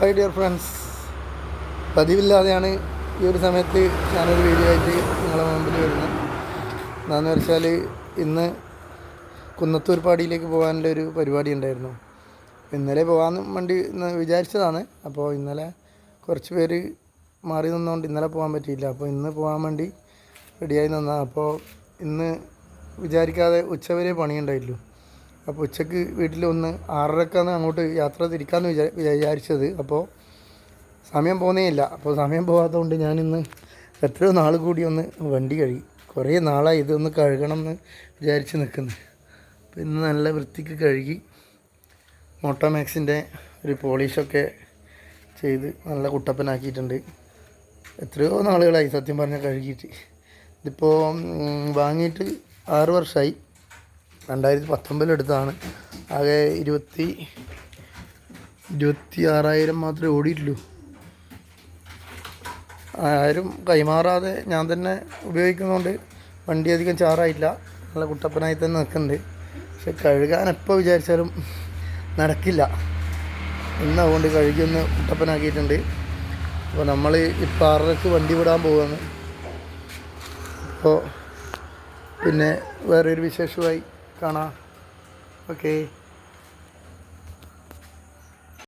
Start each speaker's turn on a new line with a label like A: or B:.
A: Hi dear friends, പതിവില്ലാതെയാണ് ഈ ഒരു സമയത്ത് ഞാനൊരു വീഡിയോ ആയിട്ട് നിങ്ങളെ മുമ്പിൽ വരുന്നത്. എന്താണെന്ന് വെച്ചാൽ ഇന്ന് കുന്നത്തൂർ പാടിയിലേക്ക് പോകാനുള്ള ഒരു പരിപാടി ഉണ്ടായിരുന്നു. ഇന്നലെ പോകാൻ വേണ്ടി വിചാരിച്ചതാണ്. അപ്പോൾ ഇന്നലെ കുറച്ച് പേര് മാറി നിന്നുകൊണ്ട് ഇന്നലെ പോകാൻ പറ്റിയില്ല. അപ്പോൾ ഇന്ന് പോകാൻ വേണ്ടി റെഡിയായി നിന്നതാണ്. അപ്പോൾ ഇന്ന് വിചാരിക്കാതെ ഉച്ചവരെ പണിയുണ്ടായിട്ടുള്ളൂ. അപ്പോൾ ഉച്ചയ്ക്ക് വീട്ടിൽ ഒന്ന് 6:30 അങ്ങോട്ട് യാത്ര തിരിക്കാമെന്ന് വിചാരിച്ചത്. അപ്പോൾ സമയം പോകുന്നേ ഇല്ല. അപ്പോൾ സമയം പോകാത്തതുകൊണ്ട് ഞാനിന്ന് എത്രയോ നാൾ കൂടി ഒന്ന് വണ്ടി കഴുകി. കുറേ നാളായി ഇതൊന്ന് കഴുകണം എന്ന് വിചാരിച്ച് നിൽക്കുന്നത്. അപ്പോൾ ഇന്ന് നല്ല വൃത്തിക്ക് കഴുകി മോട്ടോമാക്സിൻ്റെ ഒരു പോളിഷൊക്കെ ചെയ്ത് നല്ല കുട്ടപ്പനാക്കിയിട്ടുണ്ട്. എത്രയോ നാളുകളായി സത്യം പറഞ്ഞാൽ കഴുകിയിട്ട്. ഇതിപ്പോൾ വാങ്ങിയിട്ട് 6 വർഷമായി. 2019 എടുത്താണ്. ആകെ 26,000 മാത്രമേ ഓടിയിട്ടുള്ളൂ. ആരും കൈമാറാതെ ഞാൻ തന്നെ ഉപയോഗിക്കുന്നതുകൊണ്ട് വണ്ടി അധികം ചാറായില്ല. നല്ല കുട്ടപ്പനായി തന്നെ നിൽക്കുന്നുണ്ട്. പക്ഷെ കഴുകാൻ എപ്പോൾ വിചാരിച്ചാലും നടക്കില്ല. ഇന്ന് അതുകൊണ്ട് കഴുകിയൊന്ന് കുട്ടപ്പനാക്കിയിട്ടുണ്ട്. അപ്പോൾ നമ്മൾ ഇപ്പോൾ 6:30 വണ്ടി വിടാൻ പോവുകയാണ്. അപ്പോൾ പിന്നെ വേറൊരു വിശേഷമായി കാണാം. ഓക്കേ.